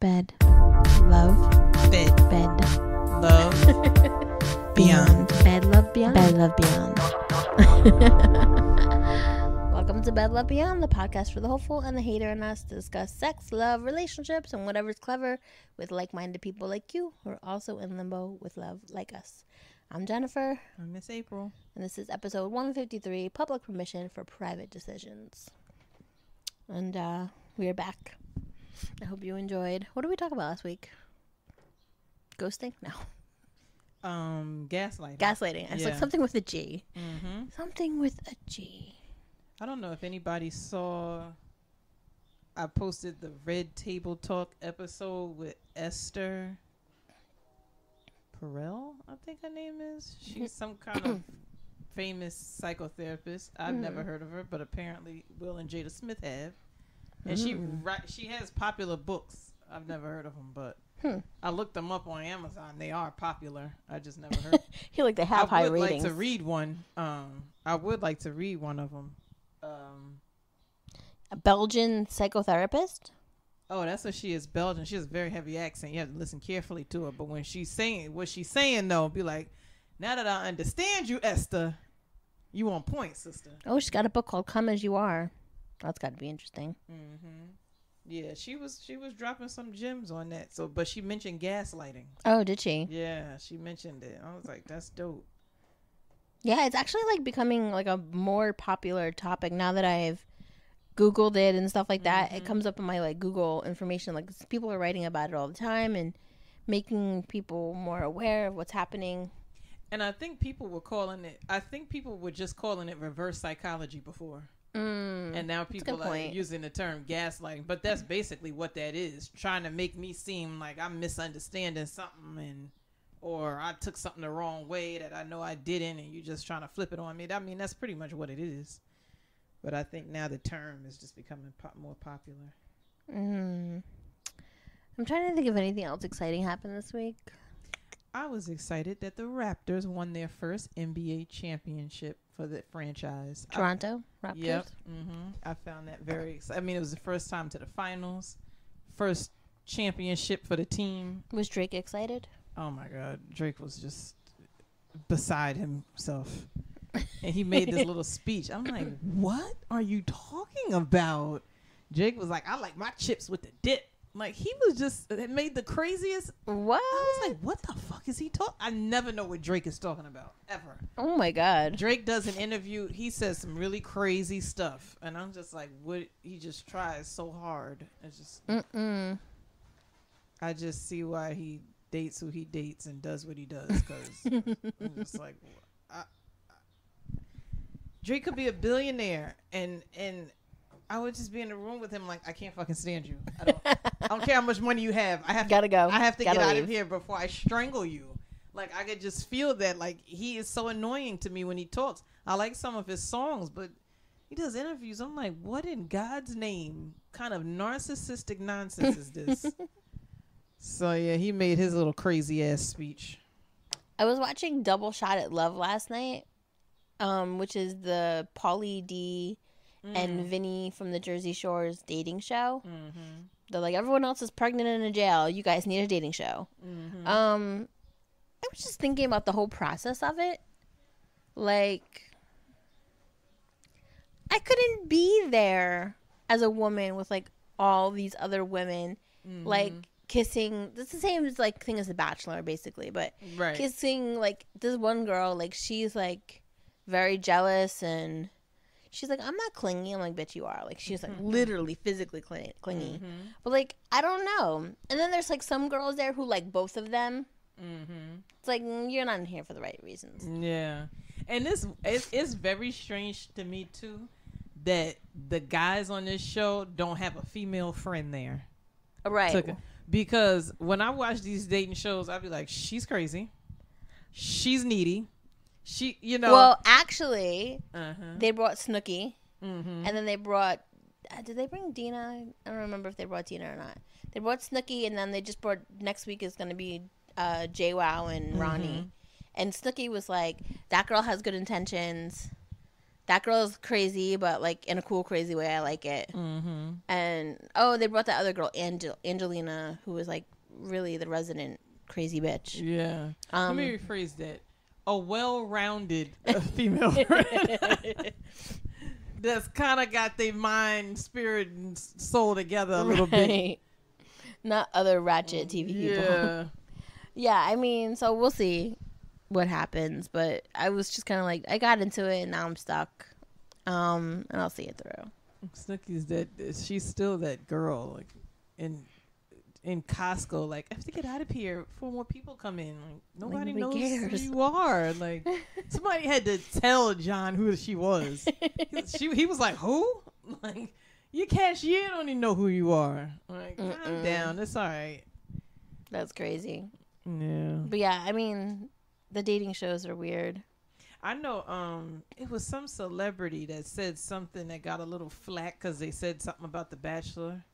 Bed. Love. Bed. Bed. Love. Beyond. Bed, love, beyond. Bed, love, beyond. Welcome to Bed, Love, Beyond, the podcast for the hopeful and the hater in us to discuss sex, love, relationships, and whatever's clever with like-minded people like you who are also in limbo with love like us. I'm Jennifer. I'm Miss April. And this is episode 153, Public Permission for Private Decisions. And we are back. I hope you enjoyed. What did we talk about last week? Ghosting? No. Gaslighting. Gaslighting. It's like something with a G. Mm-hmm. Something with a G. I don't know if anybody saw. I posted the Red Table Talk episode with Esther Perel, I think her name is. She's some kind of famous psychotherapist. I've never heard of her, but apparently Will and Jada Smith have. And she has popular books. I've never heard of them, but I looked them up on Amazon. They are popular. I just never heard. Feel like they have high ratings. I would like to read one. I would like to read one of them. A Belgian psychotherapist? Oh, that's what she is, Belgian. She has a very heavy accent. You have to listen carefully to her. But when she's saying what she's saying, though, be like, now that I understand you, Esther, you on point, sister. Oh, she's got a book called Come As You Are. That's got to be interesting. Mm-hmm. Yeah, she was dropping some gems on that. So, but she mentioned gaslighting. Oh, did she? Yeah, she mentioned it. I was like, that's dope. Yeah, it's actually like becoming like a more popular topic now that I've Googled it and stuff like that. It comes up in my like Google information. Like people are writing about it all the time and making people more aware of what's happening. And I think people were just calling it reverse psychology before. And now people are using the term gaslighting, but that's basically what that is, trying to make me seem like I'm misunderstanding something or I took something the wrong way that I know I didn't, and you're just trying to flip it on me. I mean, that's pretty much what it is. But I think now the term is just becoming more popular. I'm trying to think if anything else exciting happened this week. I was excited that the Raptors won their first NBA championship for the franchise. Toronto Raptors? Yep. I found that very exciting. I mean, it was the first time to the finals, first championship for the team. Was Drake excited? Oh, my God. Drake was just beside himself. And he made this little speech. I'm like, what are you talking about? Drake was like, I like my chips with the dip. Like, he was just, it made the craziest. What? I was like, what the fuck is he talking? I never know what Drake is talking about, ever. Oh, my God. Drake does an interview. He says some really crazy stuff. And I'm just like, what? He just tries so hard. It's just, I just see why he dates who he dates and does what he does. Because I'm just like, Drake could be a billionaire, and I would just be in the room with him like, I can't fucking stand you. I don't care how much money you have. I have to go. I have to get out of here before I strangle you. Like, I could just feel that. Like, he is so annoying to me when he talks. I like some of his songs, but he does interviews. I'm like, what in God's name kind of narcissistic nonsense is this? So, yeah, he made his little crazy ass speech. I was watching Double Shot at Love last night, which is the Pauly D and Vinny from the Jersey Shore's dating show. They're like, everyone else is pregnant and in jail. You guys need a dating show. I was just thinking about the whole process of it. Like, I couldn't be there as a woman with like all these other women, like kissing. It's the same as like thing as The Bachelor, basically, but kissing like this one girl. Like, she's like very jealous and she's like, I'm not clingy. I'm like, bitch, you are. Like, she's like literally physically clingy. But like, I don't know. And then there's like some girls there who like both of them. It's like, you're not in here for the right reasons. Yeah. And it's very strange to me too that the guys on this show don't have a female friend there. Right. Because when I watch these dating shows, I'd be like, she's crazy. She's needy. She, you know. Well, actually, they brought Snooki, and then they brought. Did they bring Dina? I don't remember if they brought Dina or not. They brought Snooki, and then they just brought. Next week is going to be JWoww and Ronnie, and Snooki was like, "That girl has good intentions. that girl is crazy, but like in a cool, crazy way. I like it. Mm-hmm. And they brought that other girl, Angelina, who was like really the resident crazy bitch. Yeah. Let me rephrase that. A well-rounded female friend that's kind of got their mind, spirit, and soul together a little bit. Not other ratchet TV people. Yeah, I mean, so we'll see what happens, but I was just kind of like, I got into it and now I'm stuck. And I'll see it through. Snooki's she's still that girl, like in Costco, like, I have to get out of here before more people come in. Like, nobody knows cares. Who you are. Like, somebody had to tell John who she was. He was like, who? Like, your cashier don't even know who you are. Like, calm down. It's all right. That's crazy. Yeah. But yeah, I mean, the dating shows are weird. I know it was some celebrity that said something that got a little flack because they said something about The Bachelor.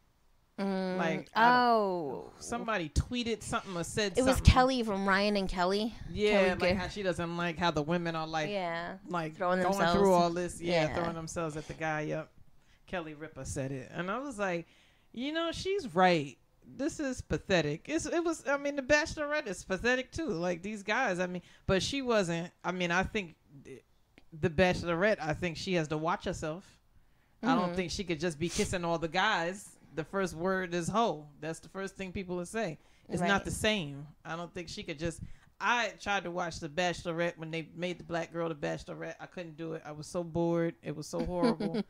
Like, somebody tweeted something or said something. It was Kelly from Ryan and Kelly. Yeah, Kelly, like how she doesn't like how the women are like, like going through all this. Yeah, throwing themselves at the guy. Yep. Kelly Ripa said it. And I was like, she's right. This is pathetic. It was, I mean, The Bachelorette is pathetic too. Like, these guys, I mean, but she wasn't. I mean, I think The Bachelorette, I think she has to watch herself. Mm-hmm. I don't think she could just be kissing all the guys. The first word is hoe. That's the first thing people will say. It's not the same. I don't think she could just. I tried to watch The Bachelorette when they made the black girl The Bachelorette. I couldn't do it. I was so bored. It was so horrible.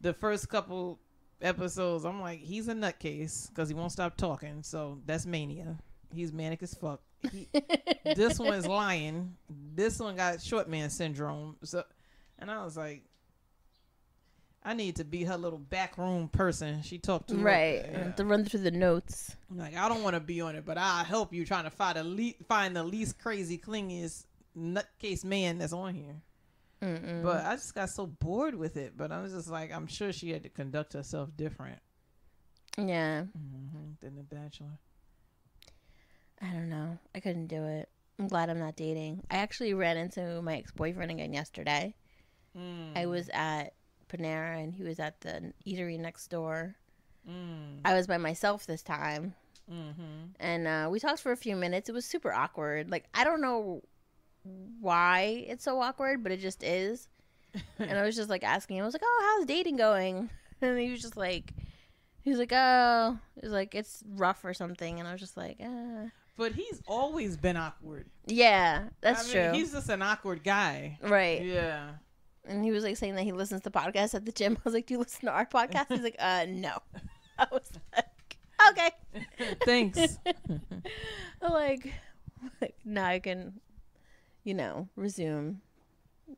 The first couple episodes, I'm like, he's a nutcase because he won't stop talking. So that's mania. He's manic as fuck. This one is lying. This one got short man syndrome. So, and I was like, I need to be her little backroom person. She talked to right to run through the notes. Like, I don't want to be on it, but I'll help you trying to find the least crazy, clingiest nutcase man that's on here. Mm-mm. But I just got so bored with it. But I was just like, I'm sure she had to conduct herself different. Yeah. Than The Bachelor. I don't know. I couldn't do it. I'm glad I'm not dating. I actually ran into my ex-boyfriend again yesterday. I was at Panera and he was at the eatery next door. I was by myself this time. And we talked for a few minutes. It was super awkward. Like, I don't know why it's so awkward, but it just is. And I was just like asking him, I was like, oh, how's dating going? And he was like, oh, it was like, it's rough or something. And I was just like, But he's always been awkward. Yeah, that's true. He's just an awkward guy. Right. Yeah. And he was like saying that he listens to podcasts at the gym. I was like, do you listen to our podcast? He's like, no. I was like, okay. Thanks. like, now I can, resume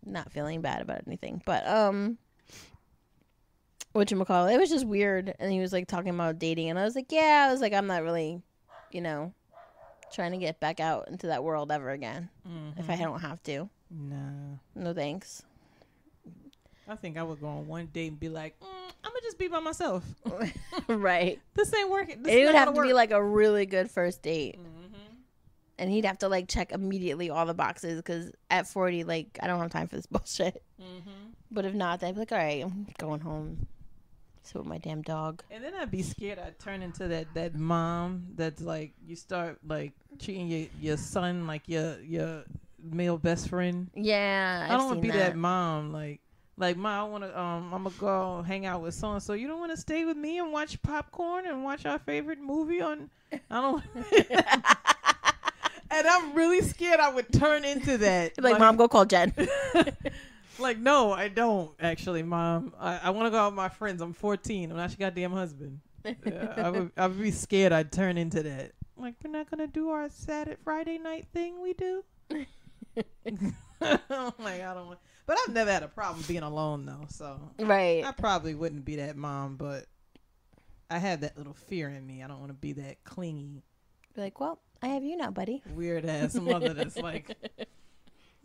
not feeling bad about anything. But, whatchamacallit, it was just weird. And he was like talking about dating. And I was like, I'm not really, trying to get back out into that world ever again. If I don't have to. No thanks. I think I would go on one date and be like, I'm going to just be by myself. Right. This ain't working. It would have to be like a really good first date. And he'd have to like check immediately all the boxes because at 40, like, I don't have time for this bullshit. But if not, I'd be like, all right, I'm going home. Sit with my damn dog. And then I'd be scared I'd turn into that mom that's like, you start like treating your son like your male best friend. Yeah, I don't want to be that mom. Like, Ma, I want to, I'm going to go hang out with so-and-so. You don't want to stay with me and watch popcorn and watch our favorite movie on, I don't And I'm really scared I would turn into that. Like, Mom, go call Jen. Like, no, I don't, actually, Mom. I want to go out with my friends. I'm 14. I'm not your goddamn husband. I would be scared I'd turn into that. Like, we're not going to do our Friday night thing we do? Like, I don't want. But I've never had a problem being alone, though. So right, I probably wouldn't be that mom, but I have that little fear in me. I don't want to be that clingy. Be like, well, I have you now, buddy. Weird ass mother that's like,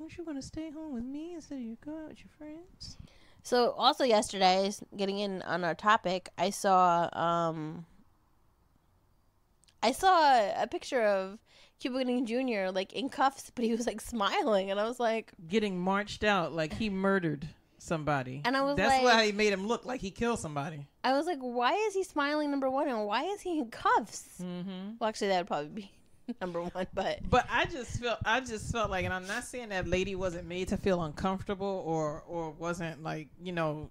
aren't you going to stay home with me instead of you go out with your friends? So also yesterday, getting in on our topic, I saw a picture of Cuba Gooding Jr. like in cuffs, but he was like smiling, and I was like, getting marched out like he murdered. somebody. And I was that's why he made him look like he killed somebody. I was like, why is he smiling, number one, and why is he in cuffs? Mm-hmm. Well, actually, that would probably be number one, but I just felt like, and I'm not saying that lady wasn't made to feel uncomfortable or wasn't like, you know,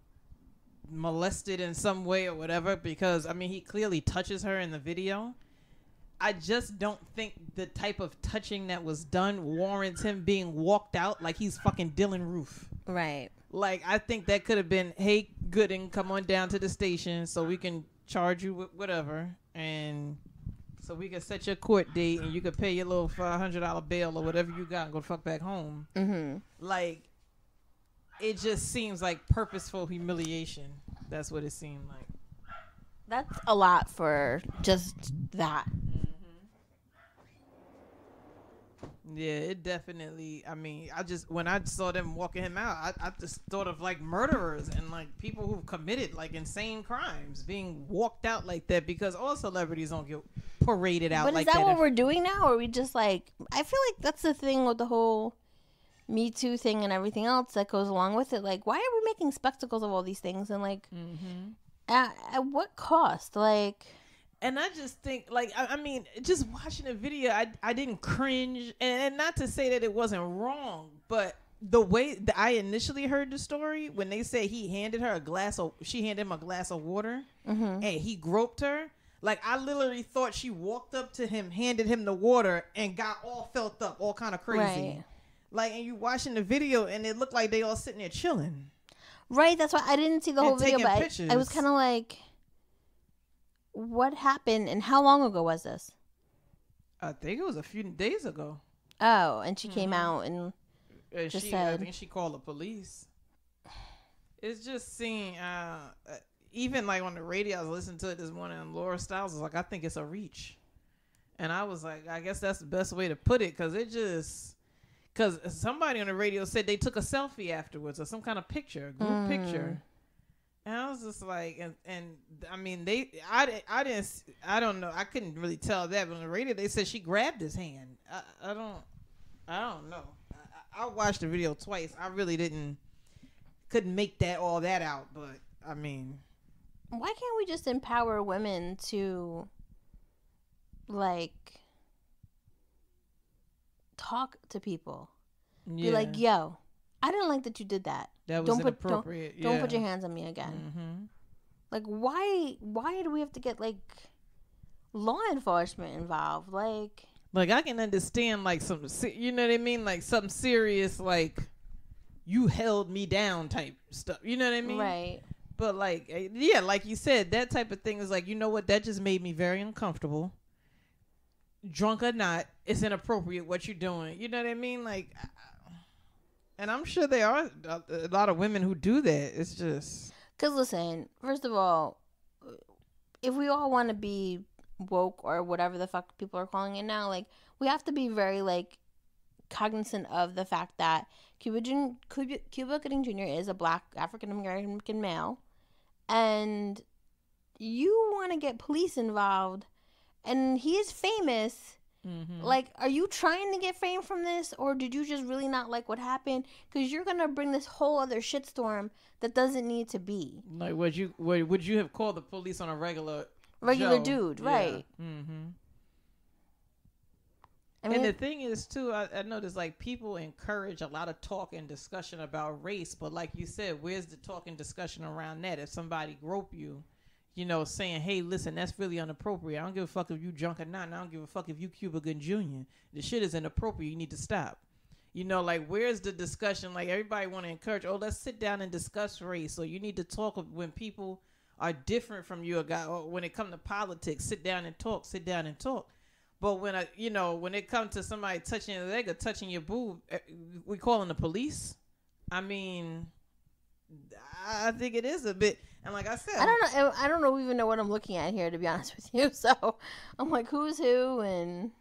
molested in some way or whatever, because I mean he clearly touches her in the video. I just don't think the type of touching that was done warrants him being walked out like he's fucking Dylan Roof. Right. Like, I think that could have been, hey, Gooding, come on down to the station so we can charge you with whatever, and so we can set your court date and you can pay your little $500 bail or whatever you got and go the fuck back home. Mm-hmm. Like, it just seems like purposeful humiliation. That's what it seemed like. That's a lot for just that. Yeah, it definitely, I mean, when I saw them walking him out, I just thought of like murderers and like people who've committed like insane crimes being walked out like that, because all celebrities don't get paraded out like that. But is that what we're doing now? Or are we just like, I feel like that's the thing with the whole Me Too thing and everything else that goes along with it. Like, why are we making spectacles of all these things? And like, at what cost? Like... And I just think, like, I mean, just watching the video, I didn't cringe. And not to say that it wasn't wrong, but the way that I initially heard the story, when they said she handed him a glass of water, and he groped her, like, I literally thought she walked up to him, handed him the water, and got all felt up, all kind of crazy. Right. Like, and you watching the video, and it looked like they all sitting there chilling. Right, that's why I didn't see the whole video, but I was kind of like... What happened and how long ago was this? I think it was a few days ago. Oh, and she came out and just said... I think she called the police. It's just seeing... even like on the radio, I was listening to it this morning, and Laura Stiles was like, I think it's a reach. And I was like, I guess that's the best way to put it, because it just... Because somebody on the radio said they took a selfie afterwards or some kind of picture, group picture. And I was just like, and I mean, I don't know. I couldn't really tell that, but on the radio they said she grabbed his hand. I don't know. I watched the video twice. I really couldn't make all that out, but I mean. Why can't we just empower women to, like, talk to people? Yeah. Be like, yo, I didn't like that you did that. That was inappropriate. Don't put your hands on me again. Mm-hmm. Like, why do we have to get, like, law enforcement involved? Like, I can understand, like, some, you know what I mean? Like, something serious, like, you held me down type stuff. You know what I mean? Right. But, like, yeah, like you said, that type of thing is like, you know what? That just made me very uncomfortable. Drunk or not, it's inappropriate what you're doing. You know what I mean? Like... And I'm sure there are a lot of women who do that. It's just... Because listen, first of all, if we all want to be woke or whatever the fuck people are calling it now, like, we have to be very, like, cognizant of the fact that Cuba Gooding Jr. is a black African-American male. And you want to get police involved. And he is famous... Mm-hmm. Like, are you trying to get fame from this, or did you just really not like what happened? Because you're gonna bring this whole other shitstorm that doesn't need to be. Like, would you have called the police on a regular dude, right? Yeah. Mm-hmm. I mean, and the thing is too, I noticed like people encourage a lot of talk and discussion about race, but like you said, where's the talk and discussion around that? If somebody grope you, you know, saying, hey, listen, that's really inappropriate. I don't give a fuck if you drunk or not. And I don't give a fuck if you Cuba Gooding Jr. The shit is inappropriate. You need to stop. You know, like, where's the discussion? Like, everybody want to encourage, oh, let's sit down and discuss race. So you need to talk when people are different from you. Or when it comes to politics, sit down and talk. But when it comes to somebody touching your leg or touching your boob, we calling the police? I mean, I think it is a bit... And like I said, I don't even know what I'm looking at here, to be honest with you. So I'm like, who's who? And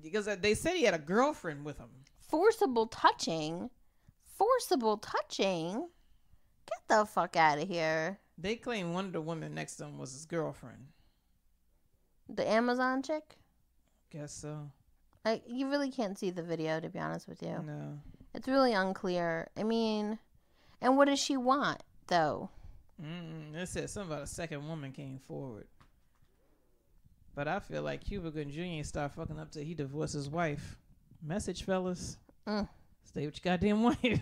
because they said he had a girlfriend with him. Forcible touching. Get the fuck out of here. They claim one of the women next to him was his girlfriend. The Amazon chick? Guess so. You really can't see the video, to be honest with you. No. It's really unclear. I mean, And what does she want, though? It said something about a second woman came forward. But I feel like Cuba Gooding Jr. ain't start fucking up till he divorced his wife. Message, fellas. Stay with your goddamn wife.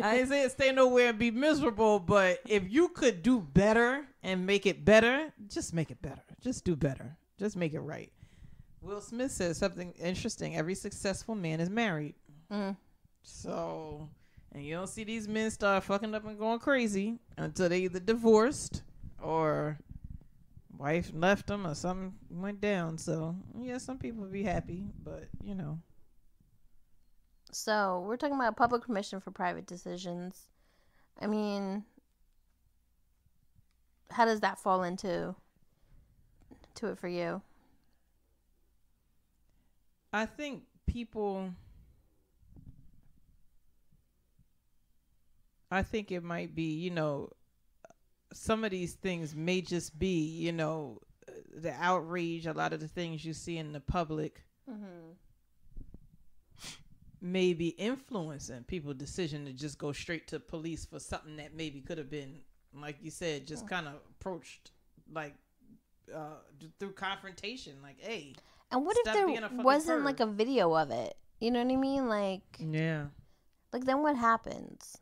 I ain't saying stay nowhere and be miserable, but if you could do better and make it better, just make it better. Just do better. Just make it right. Will Smith says something interesting. Every successful man is married. So, and you don't see these men start fucking up and going crazy until they either divorced or wife left them or something went down. So, yeah, some people be happy, but, you know. So, we're talking about public permission for private decisions. I mean, how does that fall into it for you? I think it might be, you know, some of these things may just be, you know, the outrage, a lot of the things you see in the public may be influencing people's decision to just go straight to police for something that maybe could have been, like you said, just kind of approached like through confrontation, like, hey. And what if there wasn't like a video of it? You know what I mean? Like, yeah. Like, then what happens?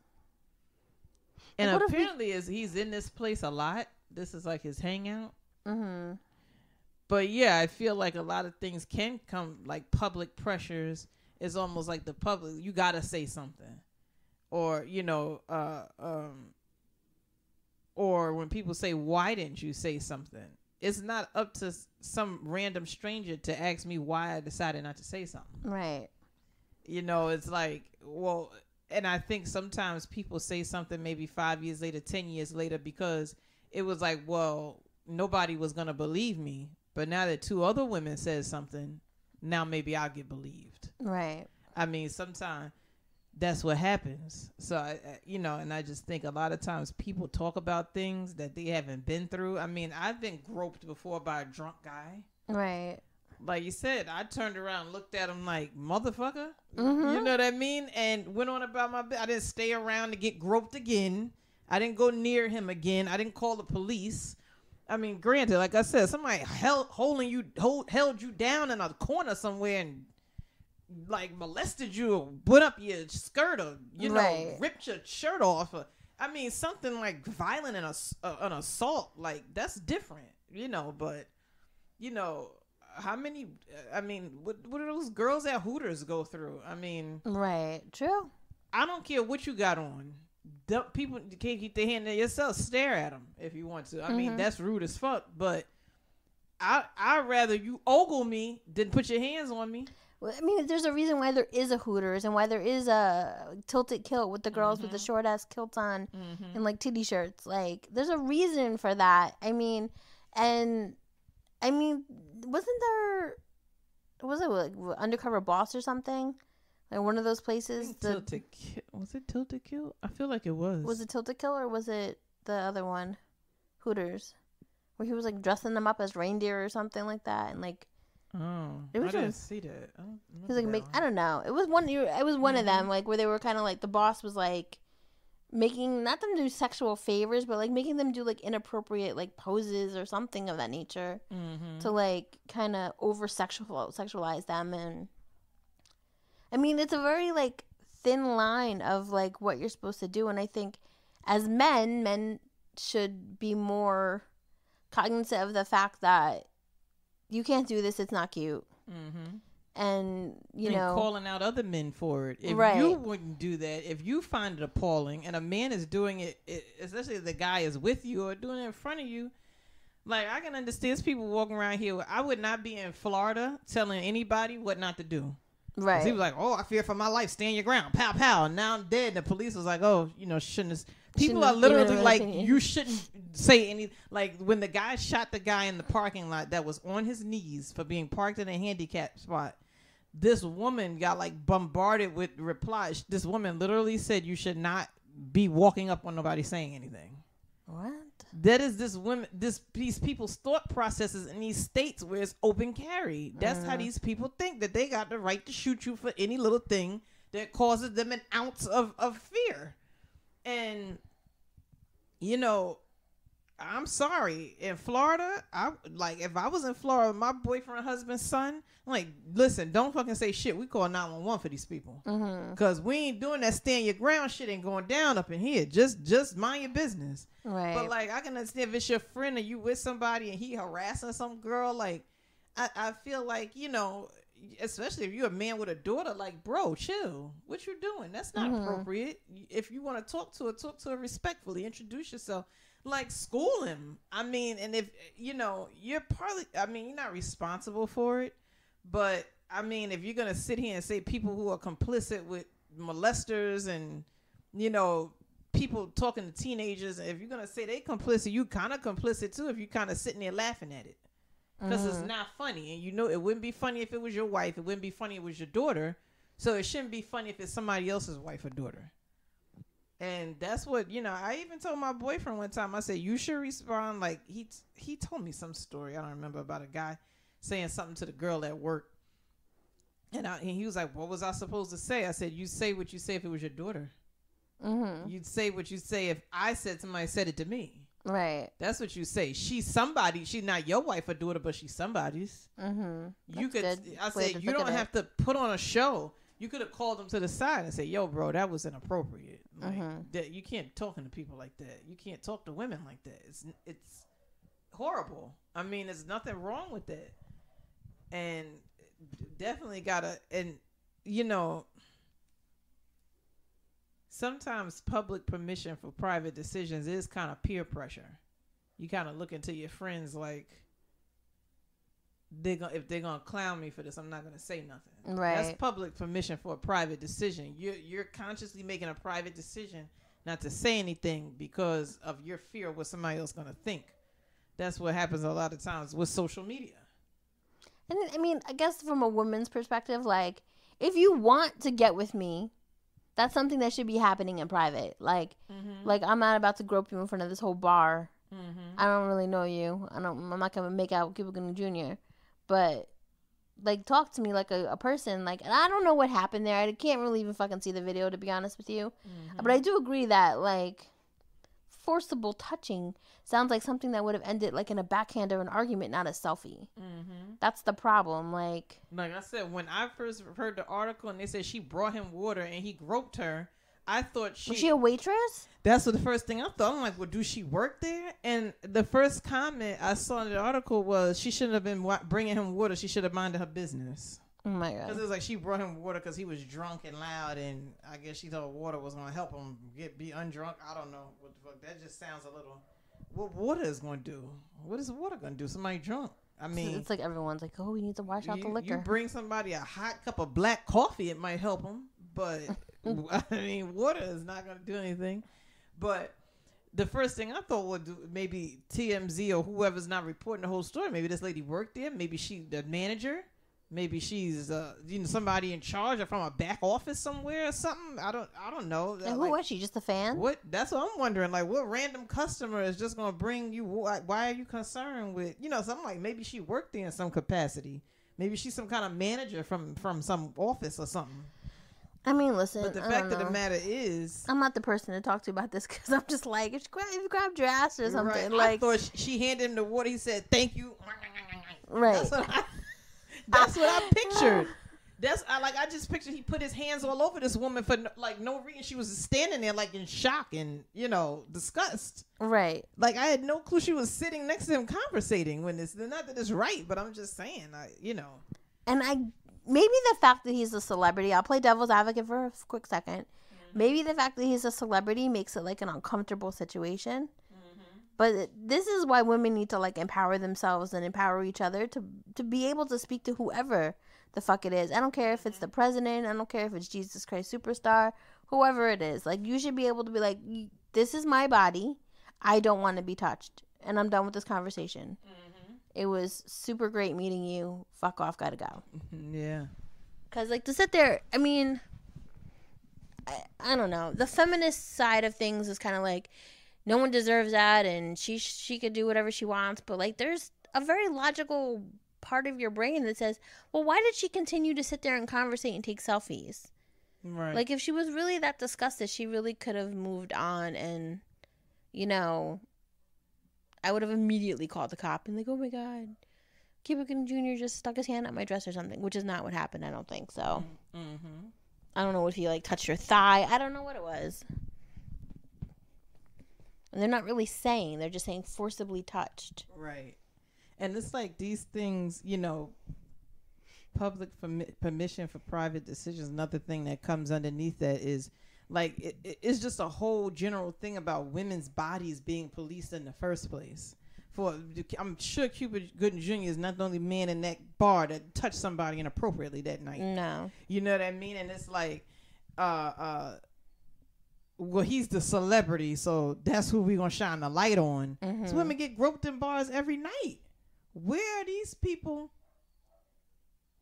And like, apparently he's in this place a lot. This is like his hangout. But yeah, I feel like a lot of things can come, like public pressures is almost like the public. You got to say something. Or, you know, or when people say, why didn't you say something? It's not up to some random stranger to ask me why I decided not to say something. Right. You know, it's like, well, and I think sometimes people say something maybe 5 years later, 10 years later, because it was like, well, nobody was going to believe me. But now that 2 other women said something, now maybe I'll get believed. Right. I mean, sometimes that's what happens. So, you know, and I just think a lot of times people talk about things that they haven't been through. I mean, I've been groped before by a drunk guy. Right. Like you said, I turned around and looked at him like, motherfucker. You know what I mean? And went on about my bit. I didn't stay around to get groped again. I didn't go near him again. I didn't call the police. I mean, granted, like I said, somebody held you down in a corner somewhere and like molested you or put up your skirt or, you know, ripped your shirt off. Or, I mean, something like violent and an assault, like that's different, you know, but, you know, how many, I mean, what do those girls at Hooters go through? I mean. Right. True. I don't care what you got on. People can't keep their hand to yourself. Stare at them if you want to. I mean, that's rude as fuck, but I'd rather you ogle me than put your hands on me. Well, I mean, there's a reason why there is a Hooters and why there is a tilted kilt with the girls with the short ass kilts on and like titty shirts. Like, there's a reason for that. I mean, was it like Undercover Boss or something? Like one of those places. Was it Tilted Kill? I feel like it was. Was it Tilted Kill or was it the other one, Hooters, where he was like dressing them up as reindeer or something like that, and like. Oh, I didn't see that. He was like, I don't know. It was one. It was one of them, like where they were kind of like the boss was like making not them do sexual favors, but like making them do like inappropriate like poses or something of that nature to like kind of over sexualize them. And I mean, it's a very like thin line of like what you're supposed to do. And I think as men should be more cognizant of the fact that you can't do this. It's not cute. And, you know. Calling out other men for it. If you wouldn't do that, if you find it appalling and a man is doing it, especially if the guy is with you or doing it in front of you, like, I can understand there's people walking around here. I would not be in Florida telling anybody what not to do. Right. He was like, oh, I fear for my life. Stand your ground. Pow, pow. And now I'm dead. And the police was like, oh, you know, shouldn't. People are literally like, you shouldn't say any. Like, when the guy shot the guy in the parking lot that was on his knees for being parked in a handicap spot, this woman got like bombarded with replies. This woman literally said you should not be walking up on nobody saying anything. What? That is these people's thought processes in these states where it's open carry. That's how these people think, that they got the right to shoot you for any little thing that causes them an ounce of fear. And, you know, I'm sorry. In Florida, if I was in Florida, my boyfriend, husband's son, I'm like, listen, don't fucking say shit. We call 911 for these people. Because we ain't doing that stand your ground shit ain't going down up in here. Just mind your business. Right. But, like, I can understand if it's your friend and you with somebody and he harassing some girl, like, I feel like, you know, especially if you're a man with a daughter, like, bro, chill. What you doing? That's not appropriate. If you want to talk to her respectfully. Introduce yourself. Like, school him. I mean, and if, you know, you're not responsible for it. But, I mean, if you're going to sit here and say people who are complicit with molesters and, you know, people talking to teenagers, if you're going to say they complicit, you kind of complicit too if you kind of sitting there laughing at it. Because it's not funny. And, you know, it wouldn't be funny if it was your wife. It wouldn't be funny if it was your daughter. So it shouldn't be funny if it's somebody else's wife or daughter. And that's what, you know, I even told my boyfriend one time, I said, you should respond. Like, he told me some story, I don't remember, about a guy saying something to the girl at work. And he was like, what was I supposed to say? I said, you say what you say if it was your daughter. You'd say what you say if I said somebody said it to me. Right. That's what you say. She's somebody. She's not your wife or daughter, but she's somebody's. You could. I said, you don't have to put on a show. You could have called them to the side and say, yo, bro, that was inappropriate. Like, you can't talk to people like that. You can't talk to women like that. It's horrible. I mean, there's nothing wrong with that. And definitely gotta, and, you know, sometimes public permission for private decisions is kind of peer pressure. You kind of look into your friends like, if they're gonna clown me for this, I'm not gonna say nothing. Right. That's public permission for a private decision. You're consciously making a private decision not to say anything because of your fear of what somebody else gonna think. That's what happens a lot of times with social media. And I mean, I guess from a woman's perspective, like, if you want to get with me, that's something that should be happening in private. Like, like, I'm not about to grope you in front of this whole bar. I don't really know you. I'm not gonna make out with Cuba Gooding Jr. But, like, talk to me like a person. Like, and I don't know what happened there. I can't really even fucking see the video, to be honest with you. But I do agree that, like, forcible touching sounds like something that would have ended, like, in a backhand or an argument, not a selfie. That's the problem. Like I said, when I first heard the article and they said she brought him water and he groped her, I thought was she a waitress? That's what the first thing I thought. I'm like, well, do she work there? And the first comment I saw in the article was she shouldn't have been bringing him water. She should have minded her business. Oh my God. Because it was like she brought him water because he was drunk and loud, and I guess she thought water was going to help him be undrunk. I don't know what the fuck. That just sounds a little. What water is going to do? What is water going to do? Somebody drunk. I mean, it's like everyone's like, oh, we need to wash out the liquor. You bring somebody a hot cup of black coffee, it might help them, but I mean, water is not going to do anything. But the first thing I thought would do, maybe TMZ or whoever's not reporting the whole story, maybe this lady worked there, maybe she the manager, maybe she's somebody in charge or from a back office somewhere or something. I don't know. And who was she? Just a fan? What? That's what I'm wondering. Like, what random customer is just gonna bring you? Why are you concerned with? Something like maybe she worked there in some capacity. Maybe she's some kind of manager from some office or something. I mean, listen. But the fact of the matter is, I'm not the person to talk to about this because I'm just like, if you grabbed your ass or something. Right. Like, I thought she handed him the water. He said, "Thank you." Right. That's what I pictured. I just pictured he put his hands all over this woman for no reason. She was standing there like in shock and disgust. Right. Like I had no clue she was sitting next to him conversating when this. Not that it's right, but I'm just saying, And maybe the fact that he's a celebrity. I'll play devil's advocate for a quick second. Mm-hmm. Maybe the fact that he's a celebrity makes it like an uncomfortable situation. But this is why women need to empower themselves and empower each other to be able to speak to whoever the fuck it is. I don't care if it's the president. I don't care if it's Jesus Christ Superstar, whoever it is. You should be able to be like, this is my body. I don't want to be touched. And I'm done with this conversation. It was super great meeting you. Fuck off. Gotta go. Yeah. Because to sit there, I mean, I don't know. The feminist side of things is kind of like, no one deserves that, and she could do whatever she wants. But there's a very logical part of your brain that says, well, why did she continue to sit there and conversate and take selfies? Right. Like, if she was really that disgusted, she really could have moved on and, you know, I would have immediately called the cop and like, oh my God, Cuba Gooding Jr. just stuck his hand up my dress or something, which is not what happened, I don't think. So, I don't know if he, like, touched her thigh. I don't know what it was. And they're not really saying. They're just saying forcibly touched. Right. And it's like these things, you know, public permission for private decisions. Another thing that comes underneath that is, like, it's just a whole general thing about women's bodies being policed in the first place. I'm sure Cuba Gooding Jr. is not the only man in that bar that touched somebody inappropriately that night. No. You know what I mean? And it's like, well, he's the celebrity, so that's who we're going to shine the light on. Mm-hmm. So women get groped in bars every night. Where are these people?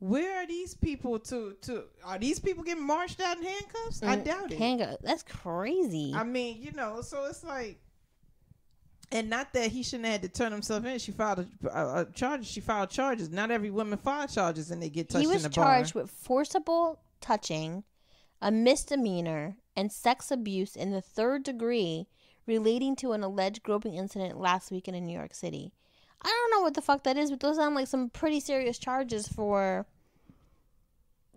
Are these people getting marched out in handcuffs? I doubt it. That's crazy. I mean, you know, so it's like, and not that he shouldn't have had to turn himself in. She filed a charges. She filed charges. Not every woman filed charges and they get touched in the bar. He was charged with forcible touching, a misdemeanor, and sex abuse in the 3rd degree relating to an alleged groping incident last weekend in New York City. I don't know what the fuck that is, but those sound like some pretty serious charges for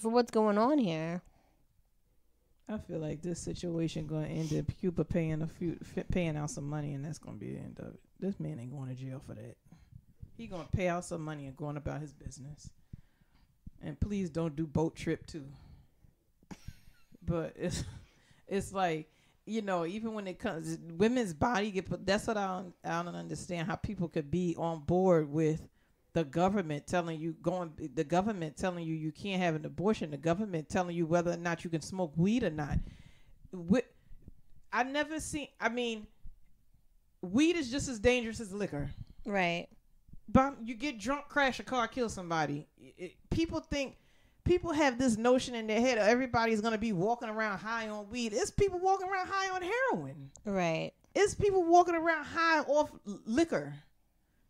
what's going on here. I feel like this situation going to end up Cuba paying out some money, and that's going to be the end of it. This man ain't going to jail for that. He going to pay out some money and going about his business. And please don't do boat trip too. But it's like, you know, even when it comes women's body that's what I don't understand, how people could be on board with the government telling you you can't have an abortion, the government telling you whether or not you can smoke weed or not. Weed is just as dangerous as liquor. Right. But you get drunk, crash a car, kill somebody. People have this notion in their head of everybody's going to be walking around high on weed. It's people walking around high on heroin. Right. It's people walking around high off liquor.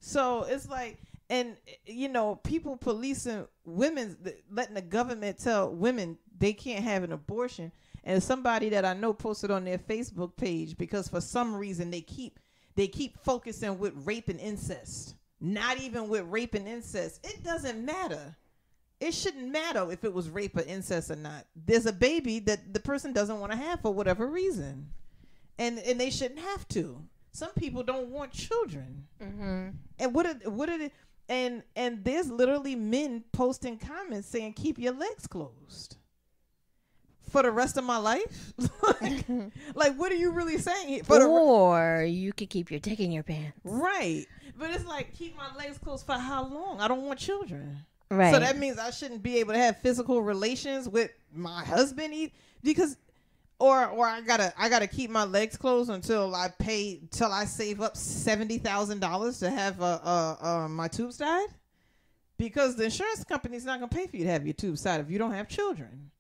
So it's like, and, you know, people policing women, letting the government tell women they can't have an abortion. And somebody that I know posted on their Facebook page, because for some reason they keep focusing with rape and incest. Not even with rape and incest. It doesn't matter. It shouldn't matter if it was rape or incest or not. There's a baby that the person doesn't want to have for whatever reason. And they shouldn't have to. Some people don't want children. Mm-hmm. And what are they? And there's literally men posting comments saying, keep your legs closed. For the rest of my life? like, what are you really saying? Or you could keep your dick in your pants. Right. But it's like, keep my legs closed for how long? I don't want children. Right. So that means I shouldn't be able to have physical relations with my husband because or I gotta keep my legs closed until I save up $70,000 to have my tubes tied, because the insurance company's not gonna pay for you to have your tubes tied if you don't have children.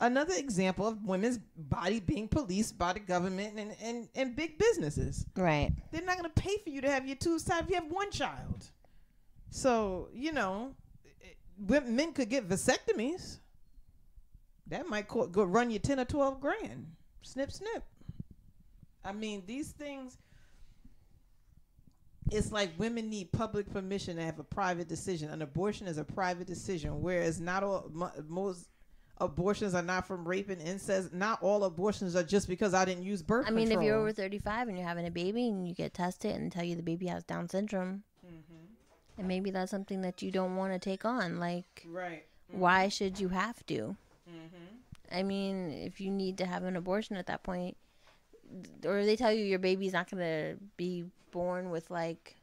Another example of women's body being policed by the government and big businesses. Right. They're not gonna pay for you to have your tubes tied if you have one child. So, you know, men could get vasectomies. That might go run you 10 or 12 grand. Snip, snip. I mean, these things, it's like women need public permission to have a private decision. An abortion is a private decision, whereas most abortions are not from rape and incest. Not all abortions are just because I didn't use birth control. If you're over 35 and you're having a baby and you get tested and tell you the baby has Down syndrome, and maybe that's something that you don't want to take on. Like, right. Why should you have to? I mean, if you need to have an abortion at that point, or they tell you your baby's not going to be born with, like,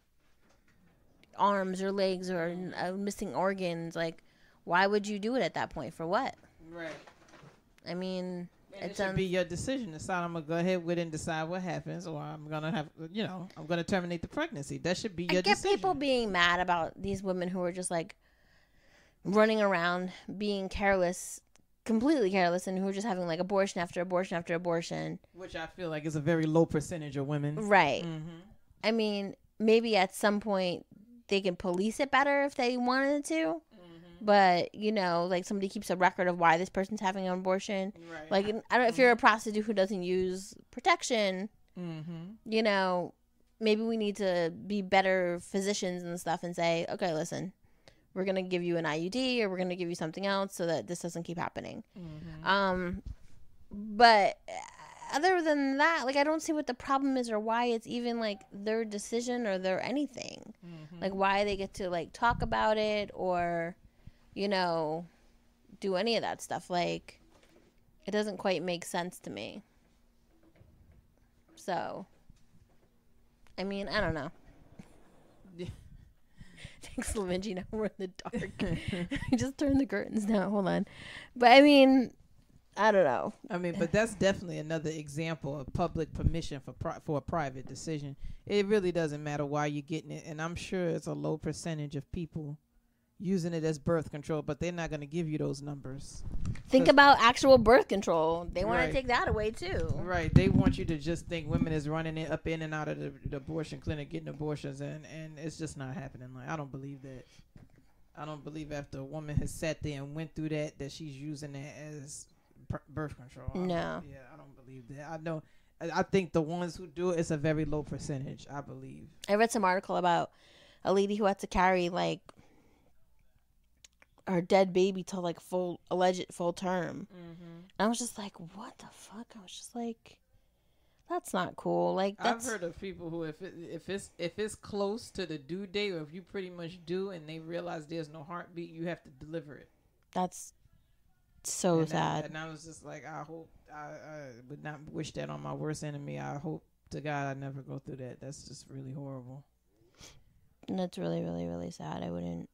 arms or legs or missing organs, like, why would you do it at that point? For what? Right. I mean, it should be your decision. Decide I'm going to go ahead with it and decide what happens, or I'm going to have, I'm going to terminate the pregnancy. That should be your decision. I get people being mad about these women who are just, like, running around being careless, completely careless, and who are just having, like, abortion after abortion after abortion. Which I feel like is a very low percentage of women. Right. I mean, maybe at some point they can police it better if they wanted to. but you know, like somebody keeps a record of why this person's having an abortion. Right. Like, I don't know if you're a prostitute who doesn't use protection. You know, maybe we need to be better physicians and stuff and say, okay, listen, we're gonna give you an IUD or we're gonna give you something else so that this doesn't keep happening. But other than that, like, I don't see what the problem is or why it's even like their decision or their anything. Like, why they get to like talk about it or, you know, do any of that stuff. Like, it doesn't quite make sense to me. So, I mean, I don't know. Thanks, Lavinci. Now we're in the dark. I just turned the curtains down. Hold on. But I mean, I don't know. I mean, but that's definitely another example of public permission for a private decision. It really doesn't matter why you're getting it. And I'm sure it's a low percentage of people using it as birth control, but they're not going to give you those numbers. Think about actual birth control. They want to take that away too. Right. They want you to just think women is running it up in and out of the abortion clinic getting abortions, and it's just not happening. Like, I don't believe that. I don't believe after a woman has sat there and went through that she's using that as birth control. No. I don't believe that. I know. I think the ones who do it's a very low percentage, I believe. I read some article about a lady who had to carry like her dead baby till like alleged full term. And I was just like, what the fuck? I was just like, that's not cool. Like, I've heard of people who if it's close to the due date, or if you pretty much do and they realize there's no heartbeat, you have to deliver it. That's so sad. And I was just like, I hope I would not wish that on my worst enemy. I hope to God I never go through that. That's just really horrible. And that's really, really, really sad. I wouldn't.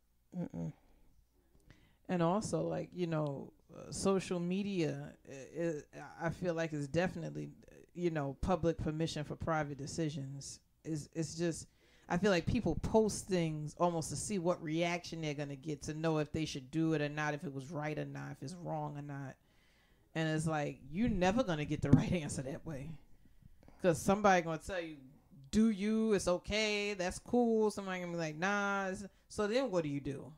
And also, like, you know, social media, I feel like is definitely, you know, public permission for private decisions. It's just, I feel like people post things almost to see what reaction they're going to get, to know if they should do it or not, if it was right or not, if it's wrong or not. And it's like, you're never going to get the right answer that way. Because somebody going to tell you, do you, it's okay, that's cool. Somebody going to be like, nah. So then what do?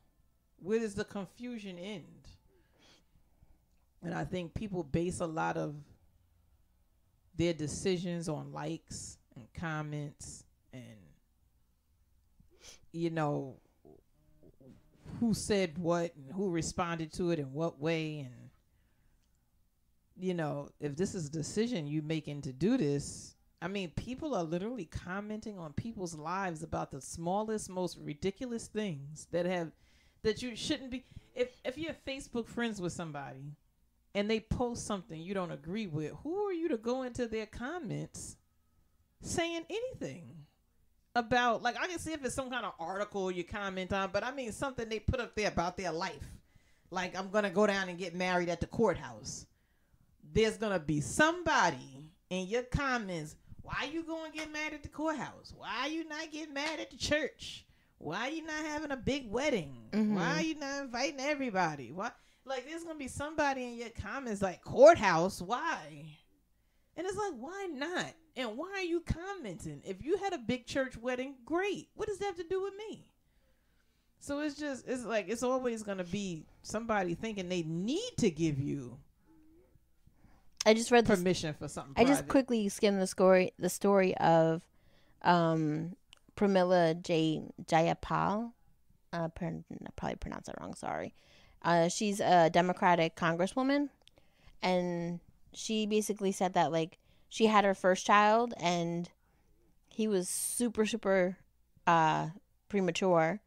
Where does the confusion end? And I think people base a lot of their decisions on likes and comments and, you know, who said what and who responded to it in what way. And, you know, if this is a decision you making to do this, I mean, people are literally commenting on people's lives about the smallest, most ridiculous things that you shouldn't be. If you're Facebook friends with somebody and they post something you don't agree with, who are you to go into their comments saying anything about, like, I can see if it's some kind of article you comment on, but I mean something they put up there about their life. Like, I'm going to go down and get married at the courthouse. There's going to be somebody in your comments, why you going to get married at the courthouse? Why you not getting married at the church? Why are you not having a big wedding? Why are you not inviting everybody? Why? Like, there's going to be somebody in your comments like, courthouse, why? And it's like, why not? And why are you commenting? If you had a big church wedding, great. What does that have to do with me? So it's like, it's always going to be somebody thinking they need to give you I just read permission for something private. I just quickly skimmed the story of Pramila Jayapal. I probably pronounced that wrong. Sorry. She's a Democratic congresswoman, and she basically said that, like, she had her first child and he was super, super premature,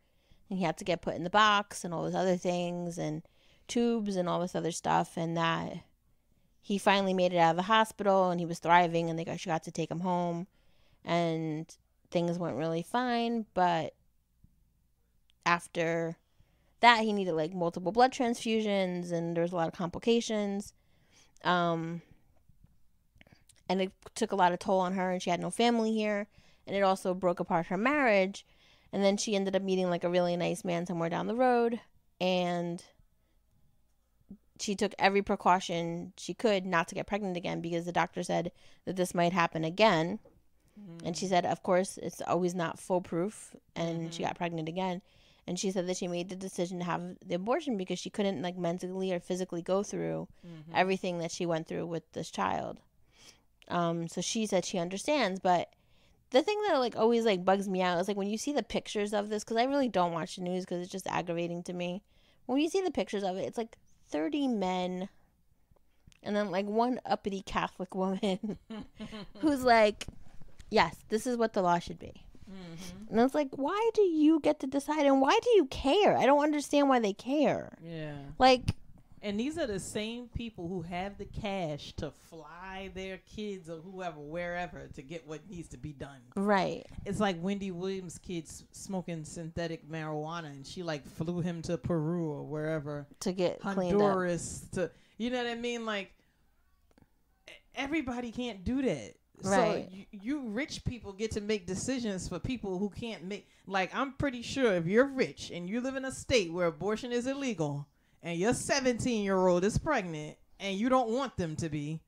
and he had to get put in the box and all those other things and tubes and all this other stuff, and that he finally made it out of the hospital and he was thriving, and she got to take him home and things went really fine. But after that, he needed like multiple blood transfusions and there was a lot of complications. And it took a lot of toll on her, and she had no family here, and it also broke apart her marriage. And then she ended up meeting like a really nice man somewhere down the road, and she took every precaution she could not to get pregnant again, because the doctor said that this might happen again. And she said, of course, it's always not foolproof. And she got pregnant again. And she said that she made the decision to have the abortion because she couldn't like mentally or physically go through everything that she went through with this child. So she said she understands, but the thing that like always like bugs me out is like when you see the pictures of this, because I really don't watch the news because it's just aggravating to me. When you see the pictures of it, it's like 30 men and then like one uppity Catholic woman who's like, yes, this is what the law should be. And it's like, why do you get to decide and why do you care? I don't understand why they care. Yeah. Like, and these are the same people who have the cash to fly their kids or whoever, wherever, to get what needs to be done. Right. It's like Wendy Williams' kids smoking synthetic marijuana, and she like flew him to Peru or wherever to get Honduras to, you know what I mean? Like, everybody can't do that. Right. So you rich people get to make decisions for people who can't make. Like, I'm pretty sure if you're rich and you live in a state where abortion is illegal, and your 17-year-old is pregnant and you don't want them to be,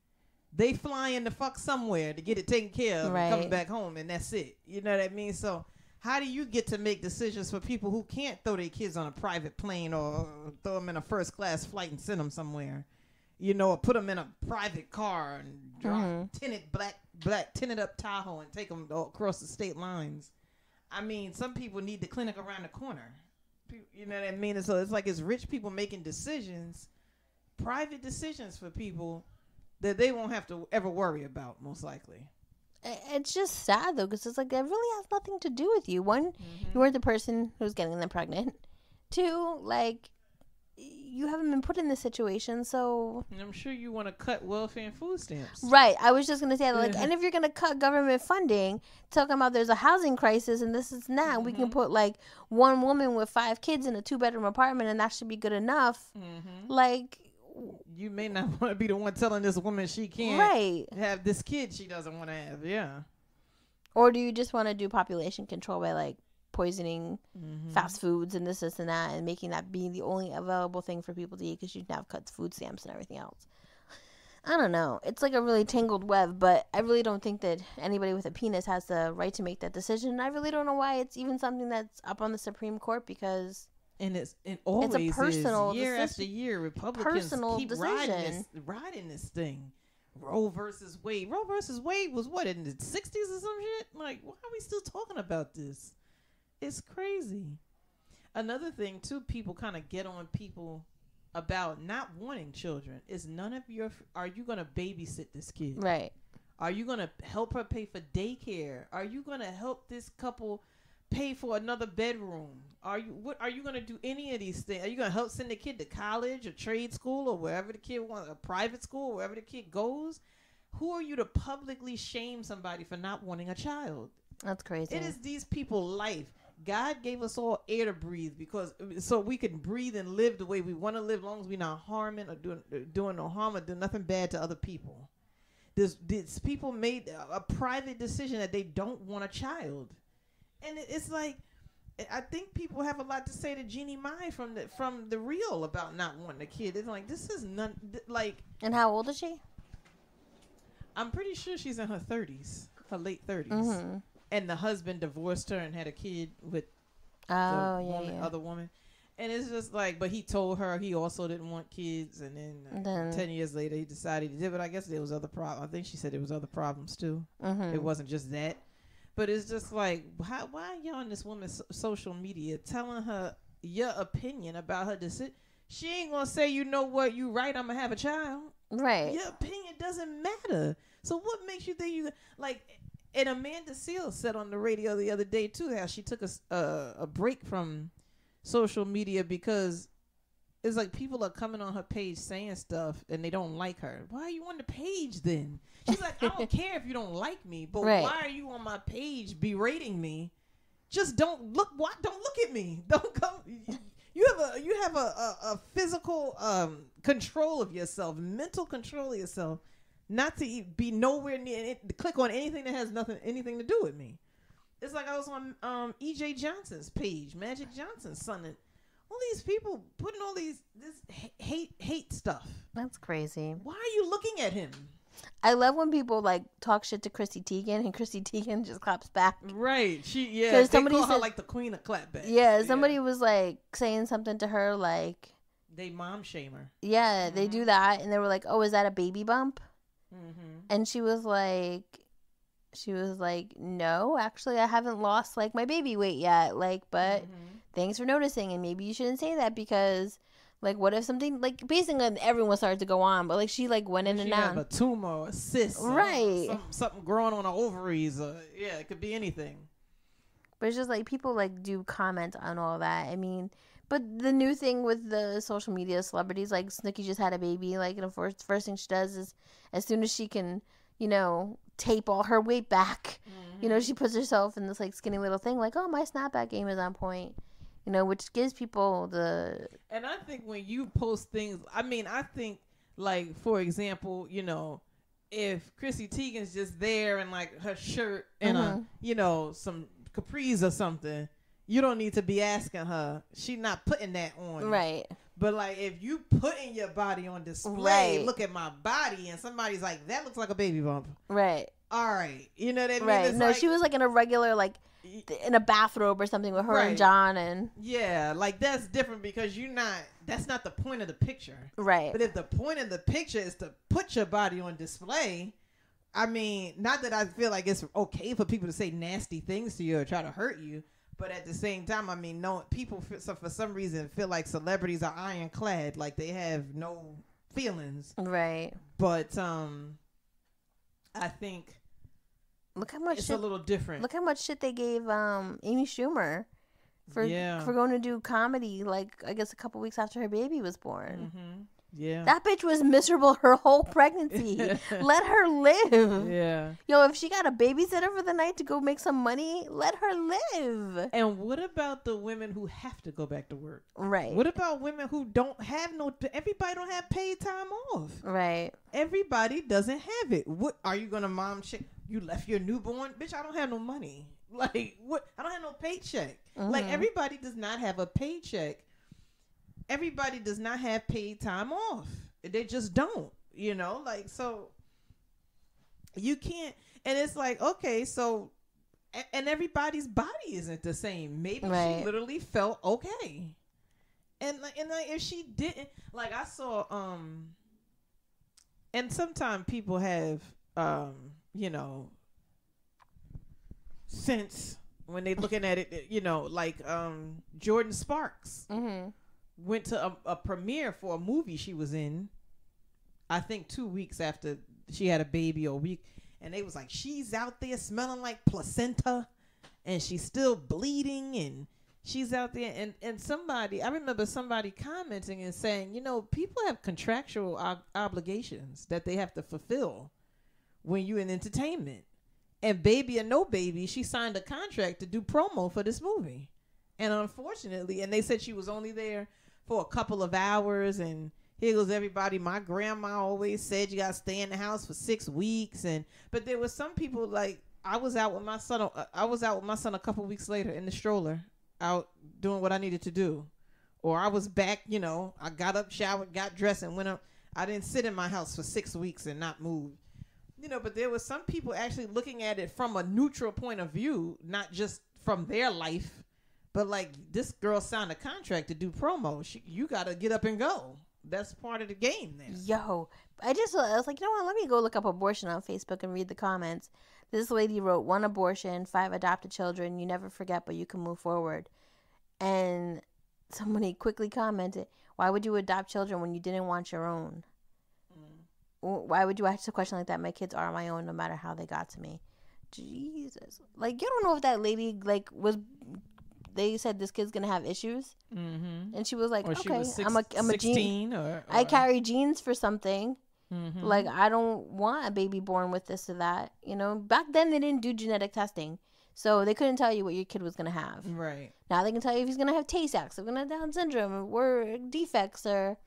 they flying the fuck somewhere to get it taken care of and come back home, and that's it. You know what I mean? So how do you get to make decisions for people who can't throw their kids on a private plane or throw them in a first class flight and send them somewhere? You know, or put them in a private car and drive tinted up Tahoe and take them across the state lines. I mean, some people need the clinic around the corner. You know what I mean? And so it's like it's rich people making decisions, private decisions for people that they won't have to ever worry about, most likely. It's just sad, though, because it's like it really has nothing to do with you. One, you are the person who's getting them pregnant. Two, like, you haven't been put in this situation, so... And I'm sure you want to cut welfare and food stamps. Right. I was just going to say, like, and if you're going to cut government funding, talking about there's a housing crisis and this is now, we can put, like, one woman with 5 kids in a 2-bedroom apartment and that should be good enough. Like... You may not want to be the one telling this woman she can't have this kid she doesn't want to have. Yeah. Or do you just want to do population control by, like, poisoning fast foods and this and that and making that be the only available thing for people to eat because you now cut food stamps and everything else? I don't know. It's like a really tangled web, but I really don't think that anybody with a penis has the right to make that decision. I really don't know why it's even something that's up on the Supreme Court because it's always a personal year after year Republicans keep riding this thing. Roe versus Wade. Roe versus Wade was what, in the 60s or some shit? Like, why are we still talking about this? It's crazy. Another thing, too, people kind of get on people about not wanting children. Is none of your... Are you going to babysit this kid? Right. Are you going to help her pay for daycare? Are you going to help this couple pay for another bedroom? Are you going to do any of these things? Are you going to help send the kid to college or trade school or wherever the kid wants, a private school, wherever the kid goes? Who are you to publicly shame somebody for not wanting a child? That's crazy. It is these people's life. God gave us all air to breathe so we can breathe and live the way we want to live, as long as we're not harming or doing no harm or doing nothing bad to other people. These people made a private decision that they don't want a child, and it's like I think people have a lot to say to Jeannie Mai from the Real about not wanting a kid. It's like this is none like. And how old is she? I'm pretty sure she's in her 30s, her late 30s. And the husband divorced her and had a kid with the other woman. And it's just like, but he told her he also didn't want kids. And then 10 years later, he decided he did. But I guess there was other problems. I think she said there was other problems, too. It wasn't just that. But it's just like, why are you on this woman's social media telling her your opinion about her decision? She ain't going to say, you know what, you right, I'm going to have a child. Right. Your opinion doesn't matter. So what makes you think you, like... And Amanda Seales said on the radio the other day, too, how she took a break from social media because it's like people are coming on her page saying stuff and they don't like her. Why are you on the page then? She's like, I don't care if you don't like me, but why are you on my page berating me? Just don't look at me. Don't come. You have a physical control of yourself, mental control of yourself. Not to be nowhere near it, to click on anything that has anything to do with me. It's like I was on E.J. Johnson's page, Magic Johnson's son, and all these people putting all this hate stuff. That's crazy. Why are you looking at him? I love when people like talk shit to Chrissy Teigen and Chrissy Teigen just claps back. Right. Because somebody call her like the queen of clapbacks. Yeah, somebody was like saying something to her like they mom shame her. Yeah, they do that, and they were like, "Oh, is that a baby bump?" And she was like, "No, actually, I haven't lost like my baby weight yet. Like, but thanks for noticing, and maybe you shouldn't say that because." Like, what if something, like, basically everyone started to go on, but, like, she, like, went in and out. She have a tumor or a cyst. Right. Something growing on her ovaries. Yeah, it could be anything. But it's just, like, people, like, do comment on all that. I mean, but the new thing with the social media celebrities, like, Snooki just had a baby. Like, the first thing she does is, as soon as she can, you know, tape all her weight back, you know, she puts herself in this, like, skinny little thing. Like, oh, my snapback game is on point. You know, which gives people the... And I think when you post things... I mean, I think, like, for example, you know, if Chrissy Teigen's just there in, like, her shirt and, a, you know, some capris or something, you don't need to be asking her. She's not putting that on. Right. But, like, if you putting your body on display, look at my body, and somebody's like, that looks like a baby bump. Right. All right. You know what I mean? Right. No, like, she was, like, in a regular, like... in a bathrobe or something with her and John and like that's different because that's not the point of the picture, right? But if the point of the picture is to put your body on display, I mean, not that I feel like it's okay for people to say nasty things to you or try to hurt you, but at the same time, I mean, no people for some reason feel like celebrities are ironclad, like they have no feelings, right? But I think. Look how much it's a little different. Look how much shit they gave Amy Schumer for going to do comedy, like I guess a couple weeks after her baby was born. Yeah, that bitch was miserable her whole pregnancy. Let her live. Yeah, yo, if she got a babysitter for the night to go make some money, let her live. And what about the women who have to go back to work? Right. What about women who don't have everybody don't have paid time off? Right. Everybody doesn't have it. What are you gonna mom shit? You left your newborn, bitch. I don't have no money. Like what? I don't have no paycheck. Like everybody does not have a paycheck. Everybody does not have paid time off. They just don't. You know, like so. You can't, and it's like okay, so, and everybody's body isn't the same. Maybe she literally felt okay, and like if she didn't, like I saw, and sometimes people have, you know, sense when they looking at it, you know, like Jordan Sparks went to a premiere for a movie she was in, I think 2 weeks after she had a baby or a week, and they was like, she's out there smelling like placenta and she's still bleeding and she's out there and somebody, I remember somebody commenting and saying, you know, people have contractual obligations that they have to fulfill when you're in entertainment. And baby or no baby, she signed a contract to do promo for this movie. And unfortunately, and they said she was only there for a couple of hours, and here goes everybody. My grandma always said you gotta stay in the house for 6 weeks, but there was some people like I was out with my son. I was out with my son a couple weeks later in the stroller, out doing what I needed to do, or I was back. You know, I got up, showered, got dressed, and went up. I didn't sit in my house for 6 weeks and not move. You know, but there was some people actually looking at it from a neutral point of view, not just from their life, but like this girl signed a contract to do promo. You got to get up and go. That's part of the game there. Yo, I was like, you know what? Let me go look up abortion on Facebook and read the comments. This lady wrote 1 abortion, 5 adopted children. You never forget, but you can move forward. And somebody quickly commented, why would you adopt children when you didn't want your own? Why would you ask a question like that? My kids are my own no matter how they got to me. Jesus. Like, you don't know if that lady, like, they said this kid's going to have issues. Mm-hmm. And she was like, okay, I'm a gene. Or I carry genes for something. Mm-hmm. Like, I don't want a baby born with this or that. You know, back then they didn't do genetic testing. So they couldn't tell you what your kid was going to have. Right. Now they can tell you if he's going to have Tay-Sachs, if he's going to have Down syndrome, or defects, or,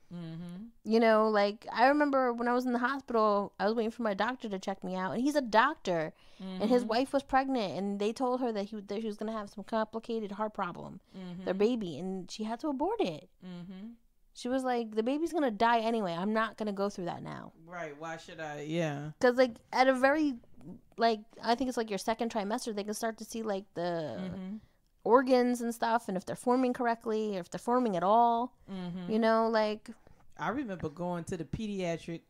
you know, like, I remember when I was in the hospital, I was waiting for my doctor to check me out, and he's a doctor, and his wife was pregnant, and they told her that she was going to have some complicated heart problem, their baby, and she had to abort it. She was like, the baby's going to die anyway. I'm not going to go through that now. Right. Why should I? Yeah. Because, like, at a very, like, I think it's like your second trimester, they can start to see, like, the organs and stuff, and if they're forming correctly, or if they're forming at all, you know, like. I remember going to the pediatric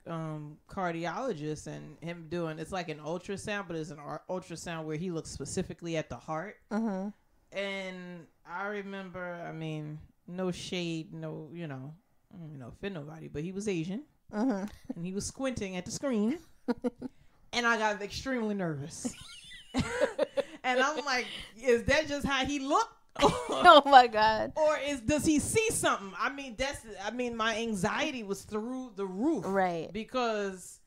cardiologist and him doing, it's like an ultrasound, but it's an ultrasound where he looks specifically at the heart. And I remember, I mean, no shade, no, you know, I don't know, offend nobody, but he was Asian. And he was squinting at the screen. And I got extremely nervous. And I'm like, is that just how he looked? Oh my God. Or does he see something? I mean, my anxiety was through the roof. Right. Because,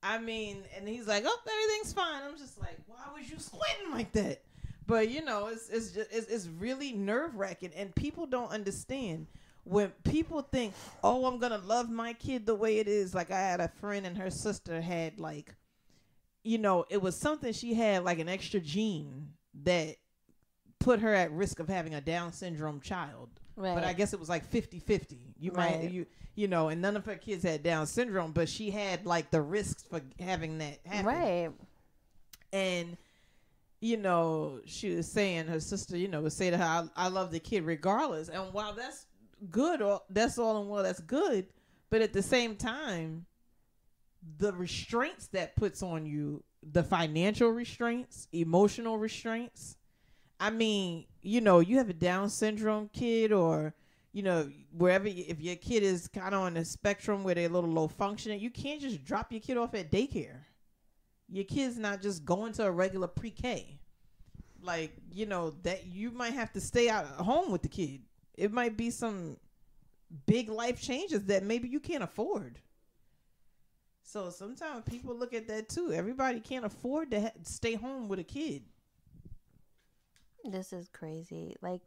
I mean, and he's like, oh, everything's fine. I'm just like, why was you squinting like that? But, you know, it's really nerve-wracking. And people don't understand. When people think, oh, I'm going to love my kid the way it is. Like, I had a friend and her sister had, like, you know, it was something she had, like an extra gene that put her at risk of having a Down syndrome child. Right. But I guess it was like 50-50. You know, and none of her kids had Down syndrome, but she had like the risks for having that happen. Right. And, you know, she was saying, her sister, you know, would say to her, I love the kid regardless. And while that's good, that's all in well, that's good. But at the same time, the restraints that puts on you, the financial restraints, emotional restraints, I mean, you know, you have a Down syndrome kid or, you know, wherever, if your kid is kind of on the spectrum where they're a little low functioning, you can't just drop your kid off at daycare. Your kid's not just going to a regular pre-K. Like, you know, that you might have to stay out at home with the kid. It might be some big life changes that maybe you can't afford. So sometimes people look at that too. Everybody can't afford to stay home with a kid. This is crazy. Like,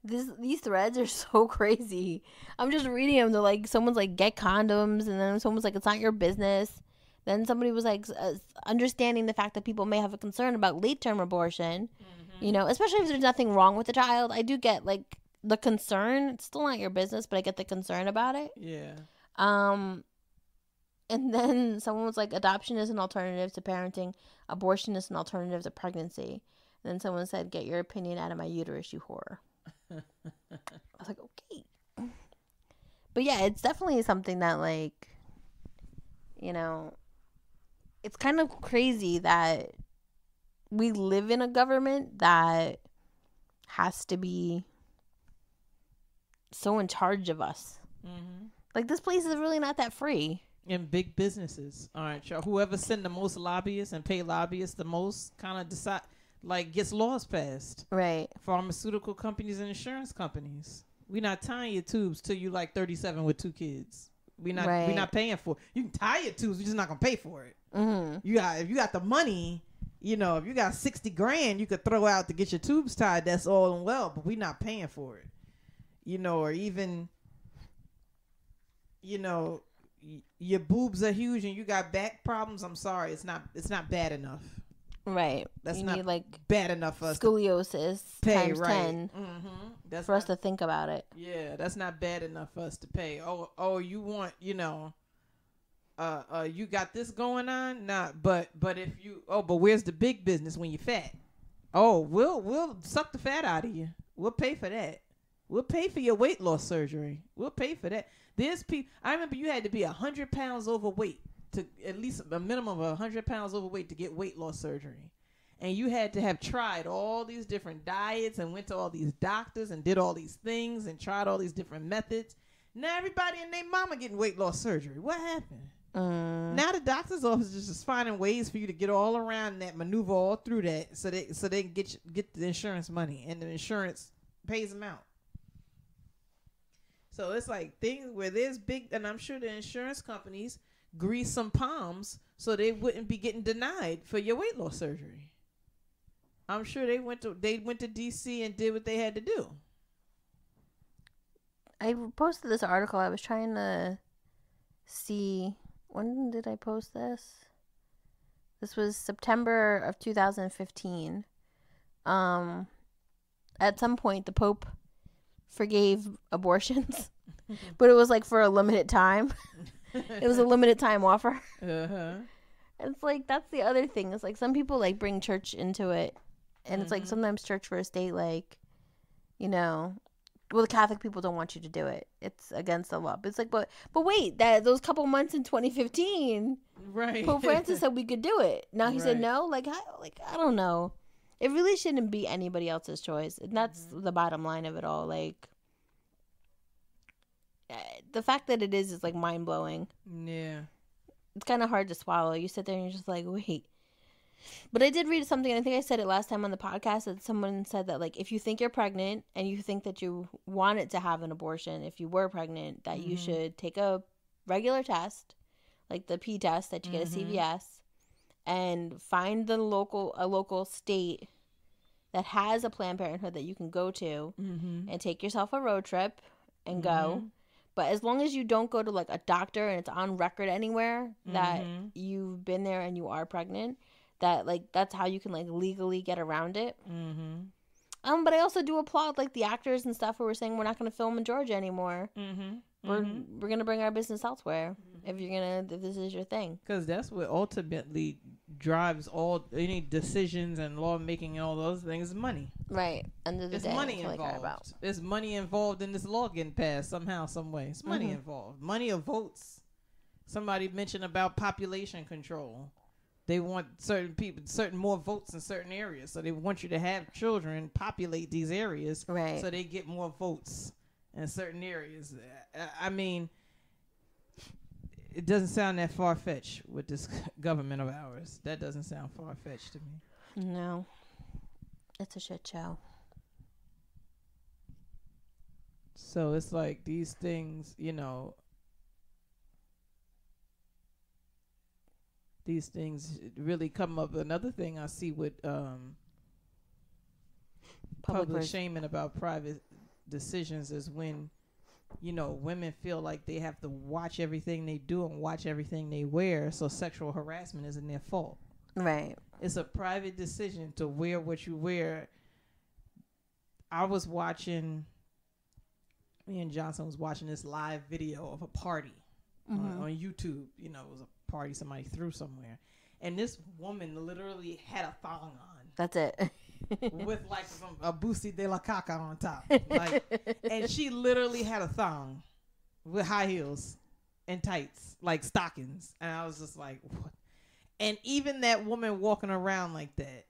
these threads are so crazy. I'm just reading them. They're like, someone's like, get condoms, and then someone's like, it's not your business. Then somebody was like, understanding the fact that people may have a concern about late-term abortion, you know, especially if there's nothing wrong with the child. I do get like the concern. It's still not your business, but I get the concern about it. Yeah. And then someone was like, adoption is an alternative to parenting. Abortion is an alternative to pregnancy. And then someone said, get your opinion out of my uterus, you whore. I was like, okay. But yeah, it's definitely something that, like, you know, it's kind of crazy that we live in a government that has to be so in charge of us. Like, this place is really not that free. In big businesses. All right, y'all. Whoever send the most lobbyists and pay lobbyists the most kind of decide, like, gets laws passed. Right. Pharmaceutical companies and insurance companies. We're not tying your tubes till you like 37 with 2 kids. We're not paying for it. You can tie your tubes, we're just not gonna pay for it. If you got the money, you know, if you got $60,000 you could throw out to get your tubes tied, that's all and well, but we're not paying for it. You know, or even, you know, your boobs are huge and you got back problems. I'm sorry, it's not bad enough. Right. That's you not need, like, bad enough for us scoliosis to pay, times right. 10 That's for us to think about it. Yeah, that's not bad enough for us to pay. Oh, you want, you know, you got this going on? Nah, but if you, but where's the big business when you're fat? Oh, we'll suck the fat out of you. We'll pay for that. We'll pay for your weight loss surgery. We'll pay for that. There's people, I remember you had to be 100 pounds overweight to at least a minimum of 100 pounds overweight to get weight loss surgery. And you had to have tried all these different diets and went to all these doctors and did all these things and tried all these different methods. Now everybody and their mama getting weight loss surgery. What happened? Now the doctor's office is just finding ways for you to get all around that, maneuver all through that, so they can get the insurance money, and the insurance pays them out. So it's like things where there's big, and I'm sure the insurance companies grease some palms so they wouldn't be getting denied for your weight loss surgery. I'm sure they went to DC and did what they had to do. I posted this article. I was trying to see, when did I post this? This was September of 2015. At some point, the Pope forgave abortions. but it was like for a limited time. It was a limited time offer. Uh-huh. It's like, that's the other thing. It's like some people like bring church into it, and it's like sometimes church for a state, like, you know, well, the Catholic people don't want you to do it. It's against the law. But it's like, but wait, those couple months in 2015, right? Pope Francis said we could do it. Now he said no. Like I don't know. It really shouldn't be anybody else's choice, and that's the bottom line of it all. Like, the fact that it is like mind blowing. Yeah, it's kind of hard to swallow. You sit there and you're just like, wait. But I did read something, and I think I said it last time on the podcast, that someone said that, like, if you think you're pregnant and you think that you wanted to have an abortion, if you were pregnant, that you should take a regular test, like the P test that you get at CVS, and find a local state that has a Planned Parenthood that you can go to, and take yourself a road trip and go. But as long as you don't go to, like, a doctor and it's on record anywhere that you've been there and you are pregnant, that, like, that's how you can, like, legally get around it. But I also do applaud, like, the actors and stuff who were saying we're not going to film in Georgia anymore. We're going to bring our business elsewhere if this is your thing. Because that's what ultimately drives any decisions and lawmaking and all those things, money. Right. End of the day, it's money involved. There's money involved in this law getting passed somehow, some way. It's money involved. Money or votes. Somebody mentioned about population control. They want certain more votes in certain areas. So they want you to have children populate these areas, right? So they get more votes in certain areas. I mean, it doesn't sound that far-fetched with this government of ours. That doesn't sound far-fetched to me. No. It's a shit show. So it's like these things, you know, these things really come up. Another thing I see with public shaming about private decisions is when, you know, women feel like they have to watch everything they do and watch everything they wear, so sexual harassment isn't their fault. Right. It's a private decision to wear what you wear. I was watching, me and Johnson was watching this live video of a party on YouTube. You know, it was a party somebody threw somewhere, and this woman literally had a thong on. That's it. With like a busti de la caca on top, like, and she literally had a thong with high heels and tights, like stockings, and I was just like, what? And even that woman walking around like that,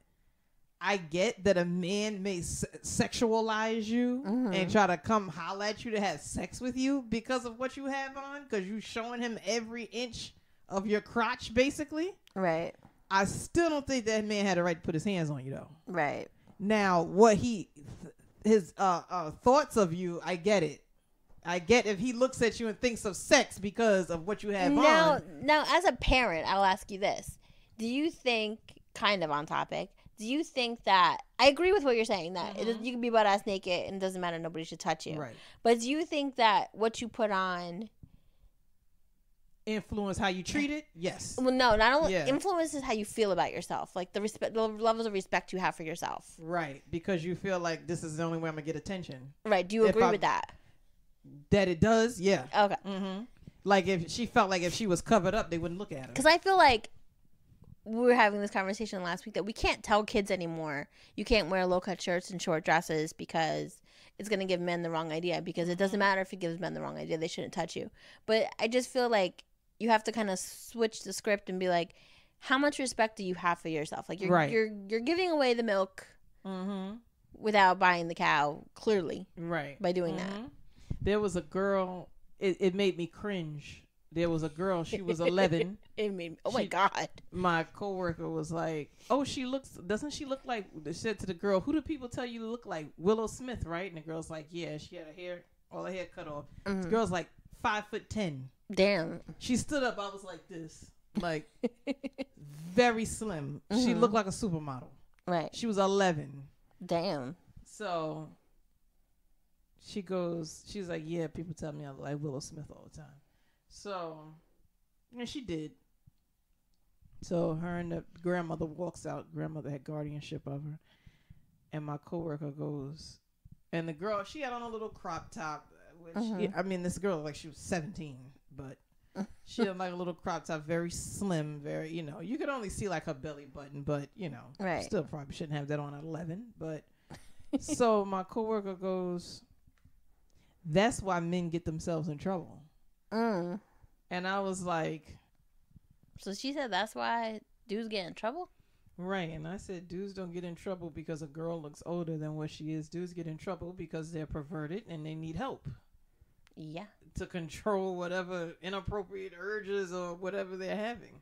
I get that a man may sexualize you and try to come holler at you to have sex with you because of what you have on, because you showing him every inch of your crotch, basically. Right. I still don't think that man had a right to put his hands on you, though. Right. Now, what his thoughts of you, I get it. I get if he looks at you and thinks of sex because of what you have on. Now, as a parent, I'll ask you this. Do you think, kind of on topic, do you think that, I agree with what you're saying, that you can be butt-ass naked and it doesn't matter, nobody should touch you. Right. But do you think that what you put on influence how you treat it? Yes. Well, no, not only influences how you feel about yourself, like the levels of respect you have for yourself. Right, because you feel like this is the only way I'm gonna get attention. Right. Do you agree with that? That it does, yeah. Okay. Like if she felt like if she was covered up, they wouldn't look at her. Because I feel like we were having this conversation last week that we can't tell kids anymore you can't wear low-cut shirts and short dresses because it's going to give men the wrong idea, because it doesn't matter if it gives men the wrong idea, they shouldn't touch you. But I just feel like you have to kind of switch the script and be like, how much respect do you have for yourself? Like you're giving away the milk without buying the cow, clearly, right, by doing that. There was a girl, it made me cringe. There was a girl, she was 11. My God. My coworker was like, doesn't she look like, they said to the girl, who do people tell you look like? Willow Smith, right? And the girl's like, yeah, she had all her hair cut off. The girl's like 5'10". Damn. She stood up, I was like this, like very slim. She looked like a supermodel. Right. She was 11. Damn. So she's like, yeah, people tell me I look like Willow Smith all the time. So, and she did. So her and the grandmother walks out. Grandmother had guardianship of her. And my coworker goes, and the girl, she had on a little crop top which I mean, this girl like she was 17, but she had like a little crop top, very slim, very, you know, you could only see like her belly button, but you know, still probably shouldn't have that on at 11. But so my coworker goes, that's why men get themselves in trouble. And I was like, so she said that's why dudes get in trouble? Right. And I said, dudes don't get in trouble because a girl looks older than what she is. Dudes get in trouble because they're perverted and they need help. Yeah. To control whatever inappropriate urges or whatever they're having.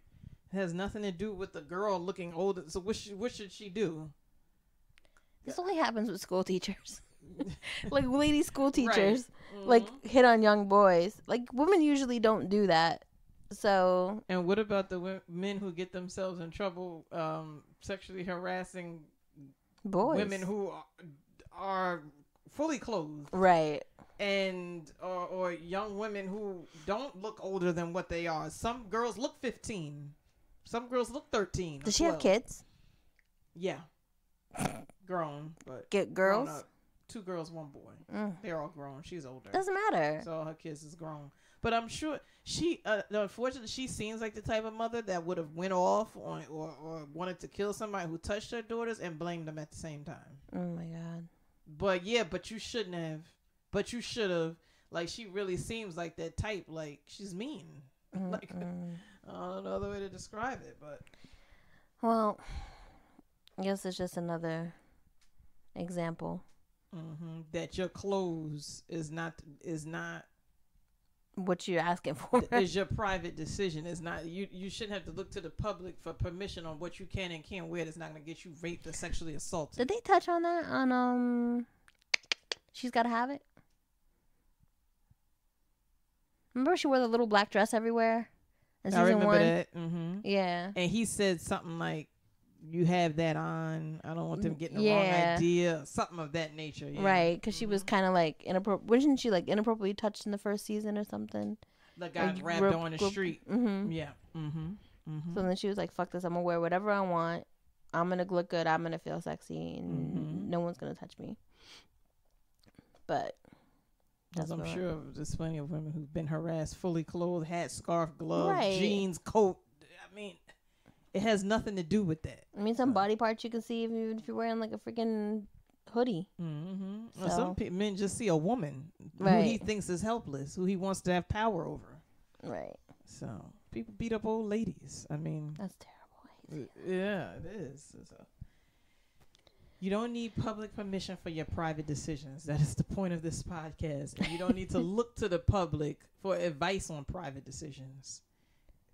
It has nothing to do with the girl looking older. So what should she do? This only happens with school teachers. Like lady school teachers. Right. Like hit on young boys. Like women usually don't do that. So. And what about the men who get themselves in trouble sexually harassing boys? Women who are fully clothed. Right. And or young women who don't look older than what they are. Some girls look 15. Some girls look 13. Does she have kids? Yeah. Grown, but get girls? 2 girls, 1 boy. They're all grown. She's older. Doesn't matter. So her kids is grown. But I'm sure she, unfortunately, she seems like the type of mother that would have went off on or wanted to kill somebody who touched her daughters and blamed them at the same time. Oh my God. But yeah, but you shouldn't have. But you should have. Like, she really seems like that type. Like, she's mean. Like, I don't know other way to describe it, but. Well, I guess it's just another example. That your clothes is not what you're asking for. Is your private decision. It's not you shouldn't have to look to the public for permission on what you can and can't wear. That's not going to get you raped or sexually assaulted. Did they touch on that on She's Gotta Have It? Remember she wore the little black dress everywhere in season 1? I remember that. Yeah. And he said something like, you have that on. I don't want them getting the wrong idea. Something of that nature. Yeah. Right. Because she was kind of like inappropriate. Wasn't she like inappropriately touched in the first season or something? The guy grabbed her on the street. Yeah. So then she was like, fuck this. I'm going to wear whatever I want. I'm going to look good. I'm going to feel sexy. And no one's going to touch me. But. I'm sure there's plenty of women who've been harassed, fully clothed, hat, scarf, glove, jeans, coat. I mean, it has nothing to do with that. I mean, some body parts you can see even if you're wearing like a freaking hoodie. So. Some men just see a woman who he thinks is helpless, who he wants to have power over. Right. So people beat up old ladies. I mean, that's terrible. Yeah, it is. So. You don't need public permission for your private decisions. That is the point of this podcast. And you don't need to look to the public for advice on private decisions.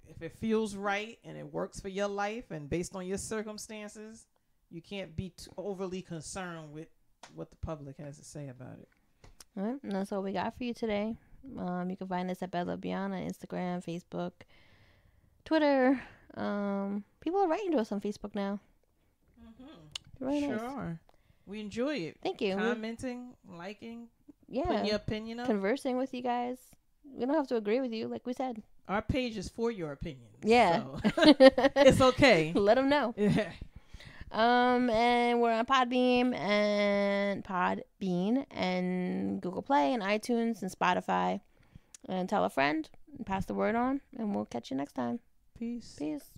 If it feels right and it works for your life and based on your circumstances, you can't be too overly concerned with what the public has to say about it. All right, and that's all we got for you today. You can find us at Bella Beyond on Instagram, Facebook, Twitter. People are writing to us on Facebook now. Really sure nice. We enjoy it. Thank you. Commenting, liking, putting your opinion up. Conversing with you guys. We don't have to agree with you, like we said. Our page is for your opinion. Yeah. So it's okay. Let them know. Yeah. And we're on Podbean and Google Play and iTunes and Spotify. And tell a friend and pass the word on, and we'll catch you next time. Peace. Peace.